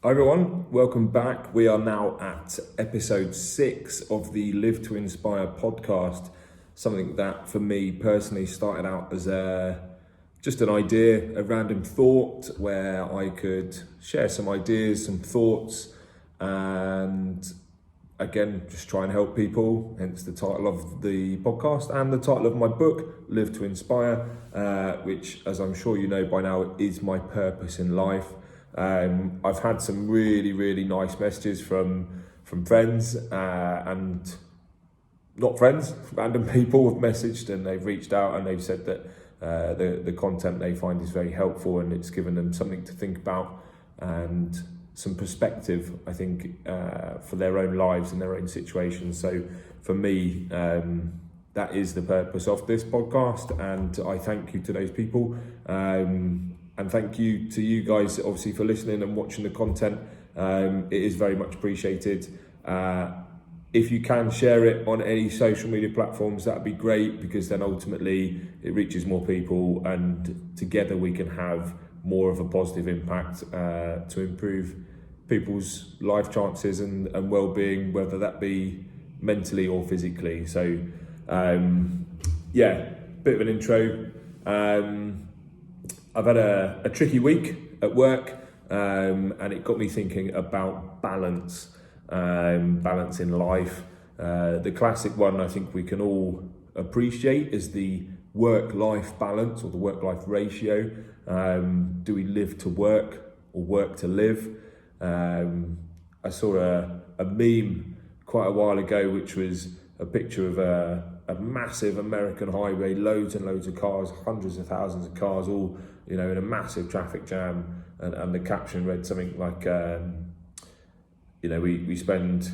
Hi everyone, welcome back. We are now at episode 6 of the Live to Inspire podcast. Something that for me personally started out as just an idea, a random thought where I could share some ideas, some thoughts, and again, just try and help people, hence the title of the podcast and the title of my book, Live to Inspire, which, as I'm sure you know by now, is my purpose in life. I've had some really nice messages from friends and not friends, random people have messaged and they've reached out and they've said that the content they find is very helpful and it's given them something to think about and some perspective, I think, for their own lives and their own situations. So for me, that is the purpose of this podcast, and I thank you to those people. And thank you to you guys, obviously, for listening and watching the content. It is very much appreciated. If you can share it on any social media platforms, that'd be great, because then ultimately it reaches more people and together we can have more of a positive impact to improve people's life chances and well-being, whether that be mentally or physically. So bit of an intro. I've had a tricky week at work, and it got me thinking about balance in life. The classic one I think we can all appreciate is the work-life balance, or the work-life ratio. Do we live to work or work to live? I saw a meme quite a while ago, which was a picture of a massive American highway, loads and loads of cars, hundreds of thousands of cars, all in a massive traffic jam, and the caption read something like, we spend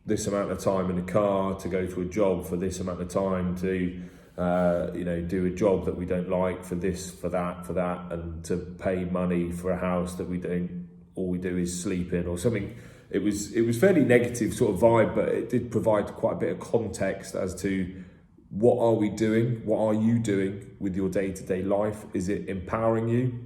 this amount of time in the car to go to a job for this amount of time to do a job that we don't like for this, for that, and to pay money for a house that we don't, all we do is sleep in, or something. It was fairly negative sort of vibe, but it did provide quite a bit of context as to what are we doing, what are you doing with your day-to-day life? Is it empowering you?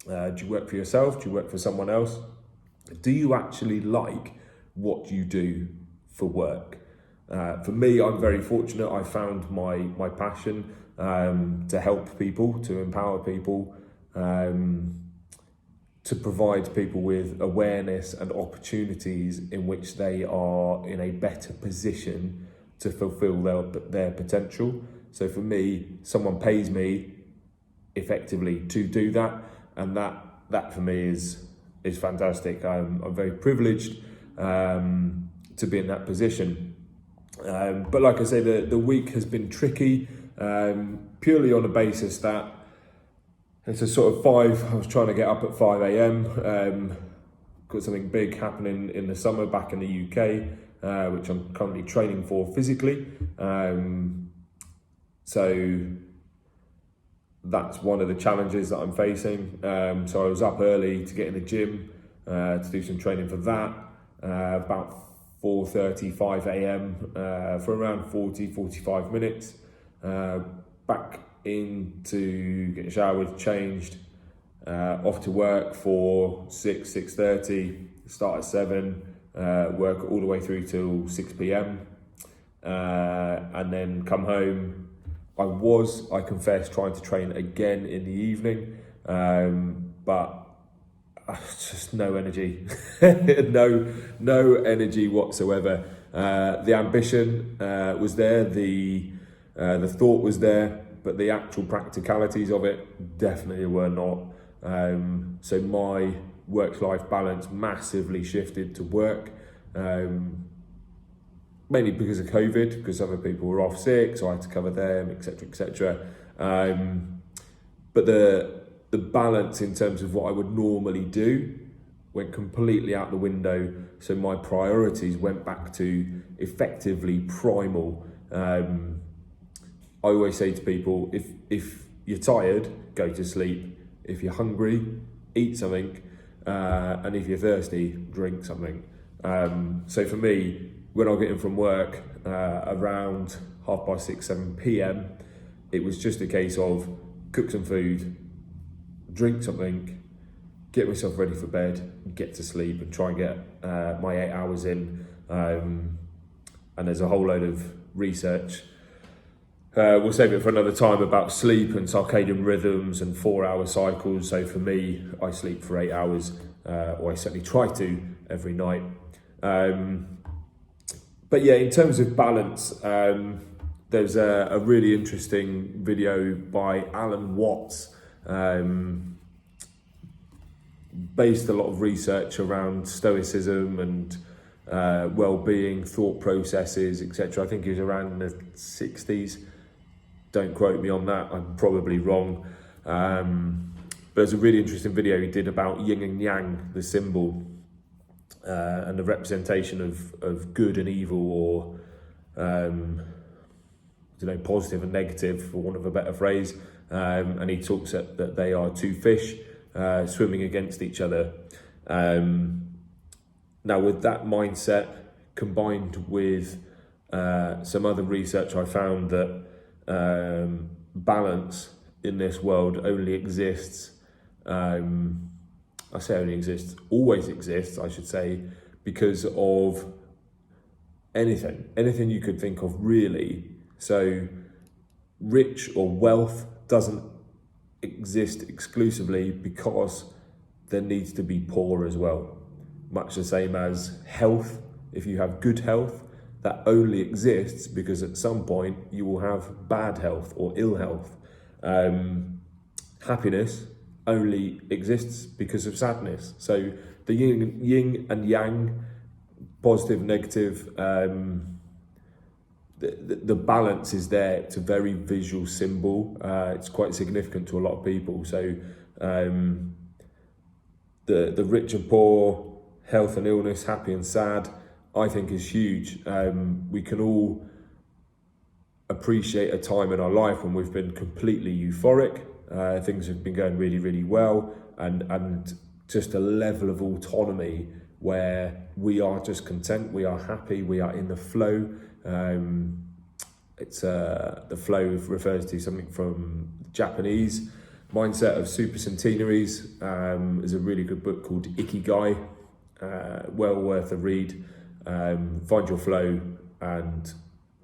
Do you work for yourself? Do you work for someone else? Do you actually like what you do for work? For me, I'm very fortunate. I found my passion to help people, to empower people, to provide people with awareness and opportunities in which they are in a better position to fulfill their potential. So for me, someone pays me effectively to do that, and that for me is fantastic. I'm very privileged to be in that position. But like I say, the week has been tricky, purely on the basis that it's a sort of I was trying to get up at 5 a.m. Got something big happening in the summer back in the UK, which I'm currently training for physically. So that's one of the challenges that I'm facing. So I was up early to get in the gym to do some training for that, about 4:35 a.m. For around 45 minutes. Back into getting showered, changed, off to work for 6:30, start at 7, work all the way through till 6 p.m, and then come home. I confess, trying to train again in the evening, but just no energy, no energy whatsoever. The ambition was there, the thought was there, but the actual practicalities of it definitely were not. So my work-life balance massively shifted to work, mainly because of COVID, because other people were off sick, so I had to cover them, etc. But the balance in terms of what I would normally do went completely out the window. So my priorities went back to effectively primal. I always say to people, if you're tired, go to sleep. If you're hungry, eat something. And if you're thirsty, drink something. So for me, when I get in from work around 6:30, 7 p.m, it was just a case of cook some food, drink something, get myself ready for bed, get to sleep, and try and get my 8 hours in. And there's a whole load of research. We'll save it for another time about sleep and circadian rhythms and 4-hour cycles. So for me, I sleep for 8 hours, or I certainly try to every night. But yeah, in terms of balance, there's a really interesting video by Alan Watts, based a lot of research around stoicism and well-being, thought processes, etc. I think he was around in the 60s. Don't quote me on that, I'm probably wrong. But there's a really interesting video he did about yin and yang, the symbol, and the representation of good and evil, or positive and negative, for want of a better phrase. And he talks that they are two fish swimming against each other. Now, with that mindset combined with some other research, I found that balance in this world only exists, always exists, I should say, because of anything you could think of, really. So rich or wealth doesn't exist exclusively because there needs to be poor as well. Much the same as health. If you have good health, that only exists because at some point you will have bad health or ill health. Happiness only exists because of sadness. So the yin and yang, positive, negative, the balance is there. It's a very visual symbol. It's quite significant to a lot of people. So the rich and poor, health and illness, happy and sad, I think is huge. We can all appreciate a time in our life when we've been completely euphoric. Things have been going really, really well, and just a level of autonomy where we are just content, we are happy, we are in the flow. The flow refers to something from Japanese mindset of super centenaries. There's a really good book called Ikigai, well worth a read. Find your flow and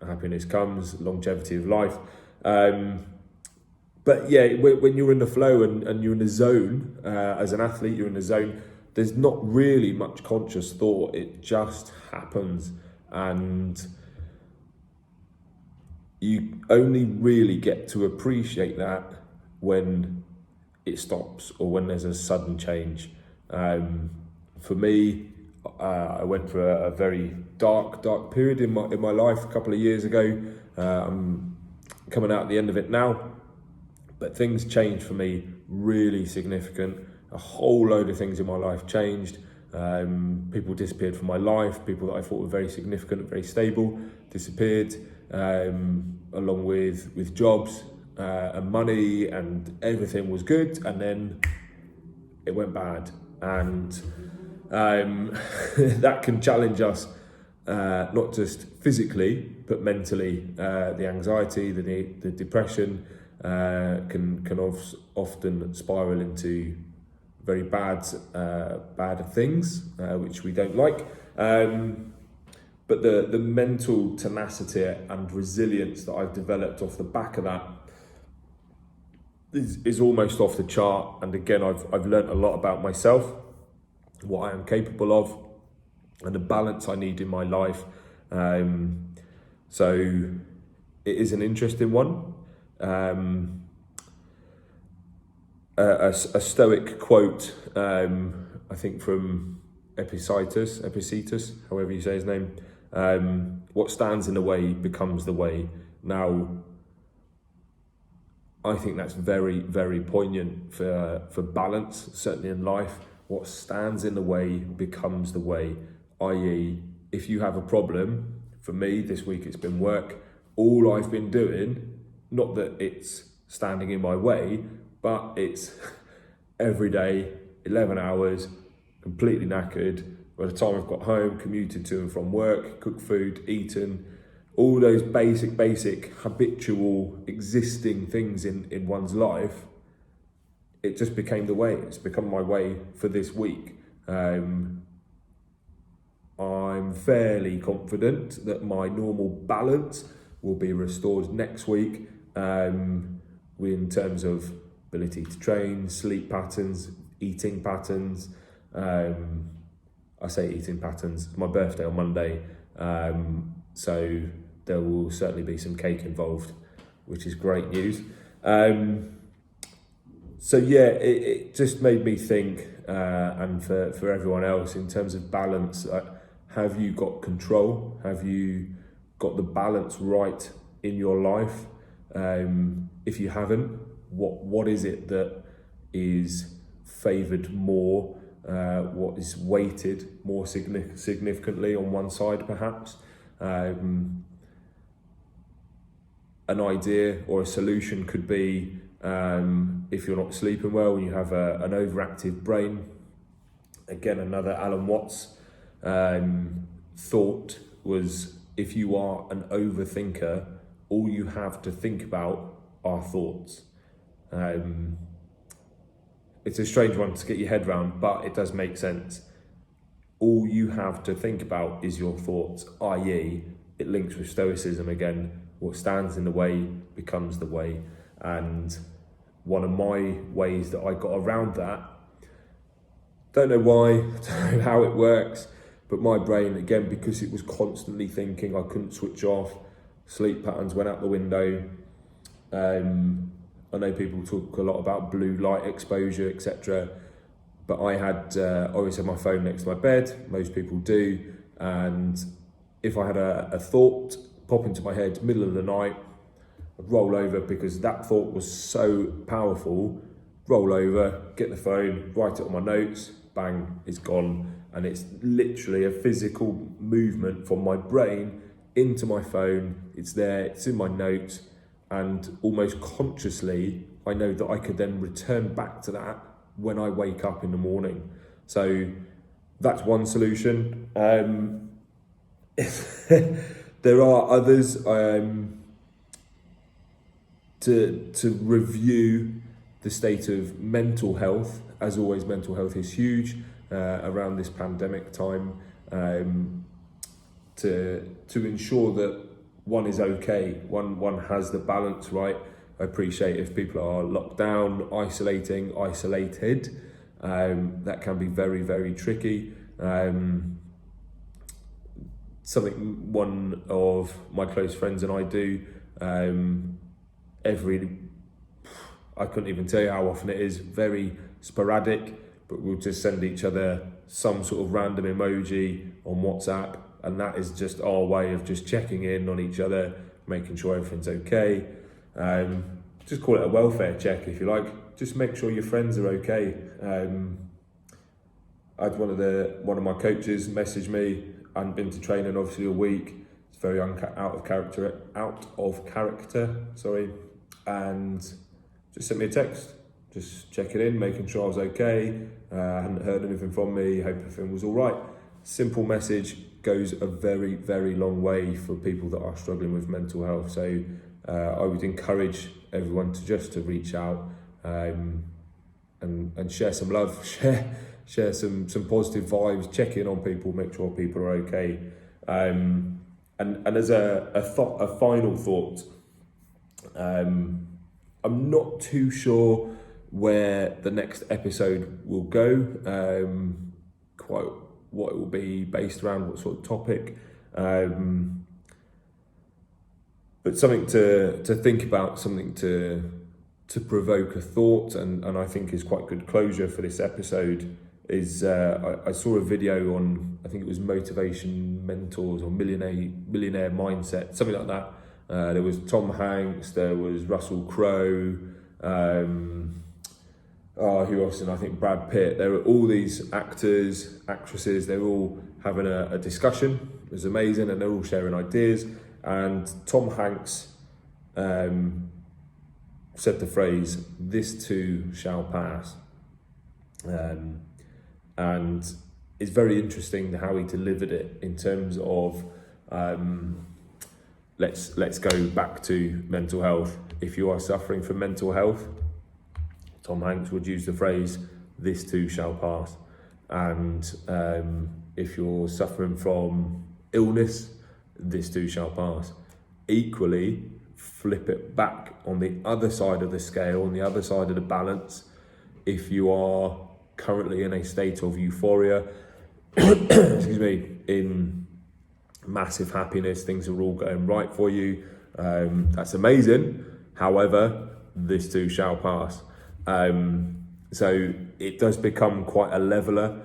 happiness comes, longevity of life. But yeah, when you're in the flow and you're in the zone, as an athlete, you're in the zone, there's not really much conscious thought, it just happens. And you only really get to appreciate that when it stops or when there's a sudden change. For me, I went through a very dark period in my life a couple of years ago. I'm coming out at the end of it now, but things changed for me really significant. A whole load of things in my life changed. People disappeared from my life. People that I thought were very significant, very stable, disappeared, along with jobs and money, and everything was good, and then it went bad. And that can challenge us, not just physically but mentally. The anxiety, the depression can often spiral into very bad things, which we don't like. But the mental tenacity and resilience that I've developed off the back of that is almost off the chart. And again, I've learned a lot about myself, what I am capable of, and the balance I need in my life. So it is an interesting one. A Stoic quote, I think from Epictetus, however you say his name. What stands in the way becomes the way. Now, I think that's very, very poignant for balance, certainly in life. What stands in the way becomes the way, i.e., if you have a problem, for me, this week it's been work, all I've been doing, not that it's standing in my way, but it's every day, 11 hours, completely knackered. By the time I've got home, commuted to and from work, cooked food, eaten, all those basic, habitual, existing things in one's life, it just became the way. It's become my way for this week. I'm fairly confident that my normal balance will be restored next week, in terms of ability to train, sleep patterns, eating patterns. I say eating patterns, it's my birthday on Monday, so there will certainly be some cake involved, which is great news. So yeah, it just made me think, and for everyone else, in terms of balance, have you got control? Have you got the balance right in your life? If you haven't, what is it that is favoured more? What is weighted more significantly on one side, perhaps? An idea or a solution could be, if you're not sleeping well and you have an overactive brain. Again, another Alan Watts thought was, if you are an overthinker, all you have to think about are thoughts. It's a strange one to get your head around, but it does make sense. All you have to think about is your thoughts, i.e. it links with Stoicism again. What stands in the way becomes the way. And one of my ways that I got around that, don't know why, don't know how it works, but my brain, again, because it was constantly thinking, I couldn't switch off, sleep patterns went out the window. I know people talk a lot about blue light exposure, etc. But I always had my phone next to my bed, most people do. And if I had a thought pop into my head middle of the night, I'd roll over, because that thought was so powerful. Roll over, get the phone, write it on my notes, bang, it's gone. And it's literally a physical movement from my brain into my phone. It's there, it's in my notes, and almost consciously, I know that I could then return back to that when I wake up in the morning. So that's one solution. There are others. To review the state of mental health. As always, mental health is huge around this pandemic time, to ensure that one is okay, one has the balance right. I appreciate if people are locked down, isolated, that can be very, very tricky. Something one of my close friends and I do, I couldn't even tell you how often it is, very sporadic, but we'll just send each other some sort of random emoji on WhatsApp, and that is just our way of just checking in on each other, making sure everything's okay. Just call it a welfare check if you like. Just make sure your friends are okay. I had one of my coaches message me. I hadn't been to training obviously a week. It's very out of character, and just sent me a text, just checking in, making sure I was okay. I hadn't heard anything from me. Hope everything was all right. Simple message goes a very, very long way for people that are struggling with mental health. So I would encourage everyone to reach out and share some love, share some positive vibes, check in on people, make sure people are okay. And as a final thought, I'm not too sure where the next episode will go, quite what it will be based around, what sort of topic, but something to think about, something to provoke a thought, and I think is quite good closure for this episode is I saw a video on, I think it was Motivation Mentors or Millionaire Mindset, something like that. There was Tom Hanks, there was Russell Crowe, who else? And I think Brad Pitt. There were all these actors, actresses, they were all having a discussion. It was amazing, and they're all sharing ideas. And Tom Hanks said the phrase, "This too shall pass." And it's very interesting how he delivered it in terms of, let's go back to mental health. If you are suffering from mental health, Tom Hanks would use the phrase, "This too shall pass." And if you're suffering from illness, this too shall pass. Equally, flip it back on the other side of the scale, on the other side of the balance. If you are currently in a state of euphoria, excuse me, in massive happiness, things are all going right for you, that's amazing. However, this too shall pass. So it does become quite a leveler.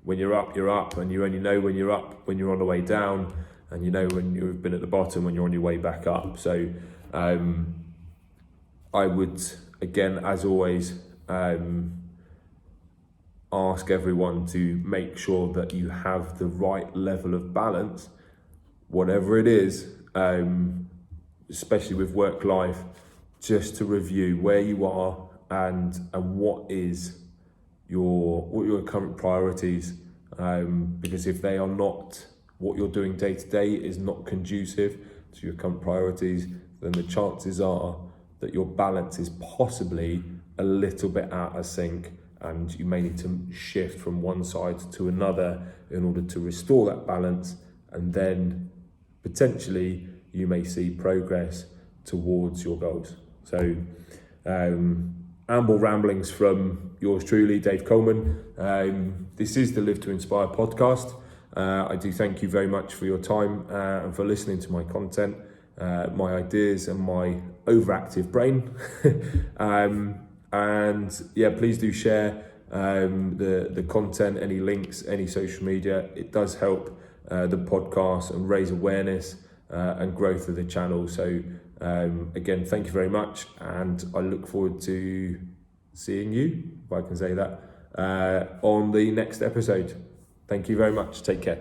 When you're up, and you only know when you're up when you're on the way down, and you know when you've been at the bottom when you're on your way back up. So I would, again, as always, ask everyone to make sure that you have the right level of balance, whatever it is, especially with work life, just to review where you are and what is your current priorities, because if they are not, what you're doing day to day is not conducive to your current priorities, then the chances are that your balance is possibly a little bit out of sync, and you may need to shift from one side to another in order to restore that balance, and then potentially you may see progress towards your goals. So amble ramblings from yours truly, Dave Coleman. This is the Live to Inspire podcast. I do thank you very much for your time and for listening to my content, my ideas and my overactive brain. And yeah, please do share the content, any links, any social media. It does help the podcast and raise awareness and growth of the channel. So again, thank you very much, and I look forward to seeing you, if I can say that, on the next episode. Thank you very much. Take care.